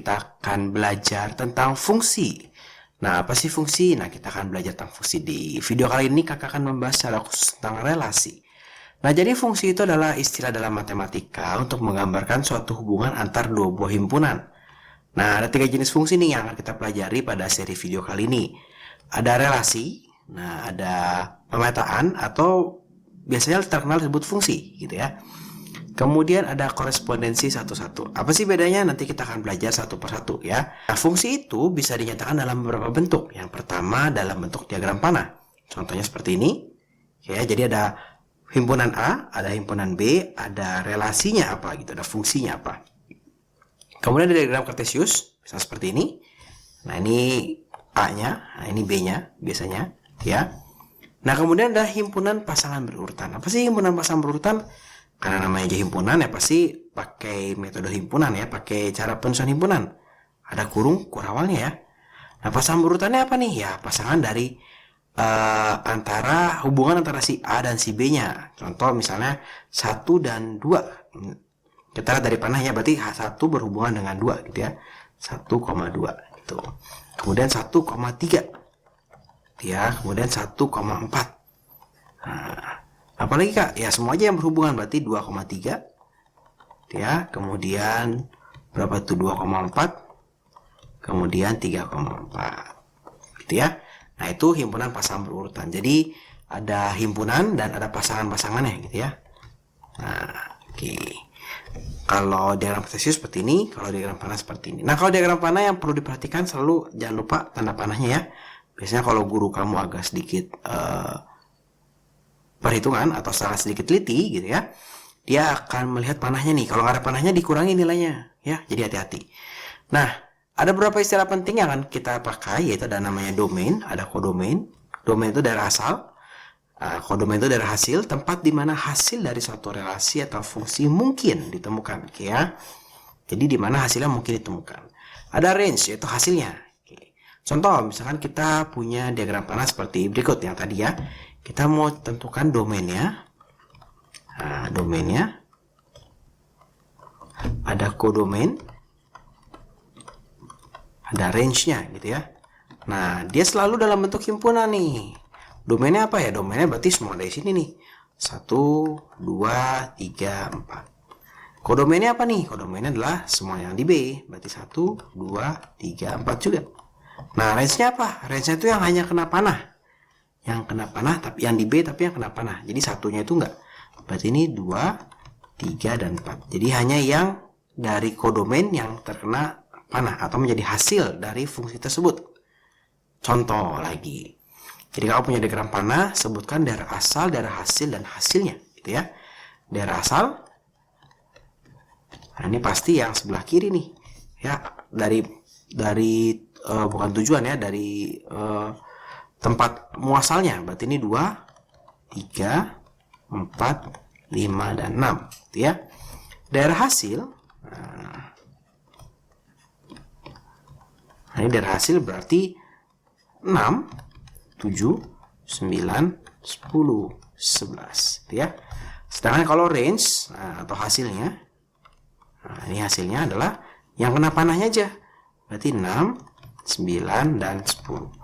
kita akan belajar tentang fungsi. Nah, apa sih fungsi? Nah, kita akan belajar tentang fungsi. Di video kali ini kakak akan membahas secara khusus tentang relasi. Nah, jadi fungsi itu adalah istilah dalam matematika untuk menggambarkan suatu hubungan antar dua buah himpunan. Nah, ada 3 jenis fungsi nih yang akan kita pelajari pada seri video kali ini. Ada relasi, nah ada pemetaan atau biasanya terkenal disebut fungsi gitu ya. Kemudian ada korespondensi satu-satu. Apa sih bedanya? Nanti kita akan belajar satu persatu ya. Nah, fungsi itu bisa dinyatakan dalam beberapa bentuk. Yang pertama dalam bentuk diagram panah. Contohnya seperti ini. Ya, jadi ada himpunan A, ada himpunan B, ada relasinya apa gitu, ada fungsinya apa. Kemudian ada diagram kartesius, bisa seperti ini. Nah, ini A-nya, nah ini B-nya biasanya ya. Nah, kemudian ada himpunan pasangan berurutan. Apa sih himpunan pasangan berurutan? Karena namanya aja himpunan ya pasti pakai metode himpunan ya, pakai cara penyusunan himpunan. Ada kurung awalnya ya. Nah, pasangan berurutannya apa nih? Ya, pasangan dari hubungan antara si A dan si B-nya. Contoh misalnya 1 dan 2. Kita lihat dari panahnya, berarti 1 berhubungan dengan 2 gitu ya. 1,2 gitu. Kemudian 1,3. Ya, kemudian 1,4. Nah, apalagi Kak? Ya semua aja yang berhubungan, berarti 2,3. Ya, kemudian berapa itu 2,4. Kemudian 3,4. Gitu ya. Nah, itu himpunan pasangan berurutan. Jadi ada himpunan dan ada pasangan-pasangannya gitu ya. Nah, oke. Kalau diagram kartesius seperti ini, kalau diagram panah seperti ini. Nah, kalau diagram panah yang perlu diperhatikan selalu jangan lupa tanda panahnya ya. Biasanya kalau guru kamu agak sedikit perhitungan atau salah sedikit teliti gitu ya, dia akan melihat panahnya nih. Kalau nggak ada panahnya dikurangi nilainya ya. Jadi hati-hati. Nah, ada beberapa istilah penting yang akan kita pakai, yaitu ada namanya domain, ada kodomain. Domain itu daerah asal. Kodomain itu daerah hasil, tempat di mana hasil dari suatu relasi atau fungsi mungkin ditemukan, oke ya. Jadi di mana hasilnya mungkin ditemukan. Ada range, yaitu hasilnya. Oke. Contoh, misalkan kita punya diagram panah seperti berikut yang tadi ya. Kita mau tentukan domainnya. Nah, domainnya ada kodomain, ada range-nya gitu ya. Nah, dia selalu dalam bentuk himpunan nih. Domainnya apa ya? Domainnya berarti semua dari sini nih. 1, 2, 3, 4. Kodomainnya apa nih? Kodomainnya adalah semua yang di B. Berarti 1, 2, 3, 4 juga. Nah, range-nya apa? Range-nya itu yang hanya kena panah. Yang kena panah, tapi yang di B tapi yang kena panah. Jadi satunya itu enggak. Berarti ini 2, 3, dan 4. Jadi hanya yang dari kodomain yang terkena panah atau menjadi hasil dari fungsi tersebut. Contoh lagi. Jadi kalau punya diagram panah, sebutkan daerah asal, daerah hasil, dan hasilnya, gitu ya. Daerah asal, nah ini pasti yang sebelah kiri nih, ya dari bukan tujuan ya, dari tempat muasalnya. Berarti ini 2, 3, 4, 5, dan 6, gitu ya. Daerah hasil, nah ini daerah hasil berarti 6, 7, 9, 10, 11 gitu ya. Sedangkan kalau range atau hasilnya, nah ini hasilnya adalah yang kena panahnya aja. Berarti 6, 9, dan 10.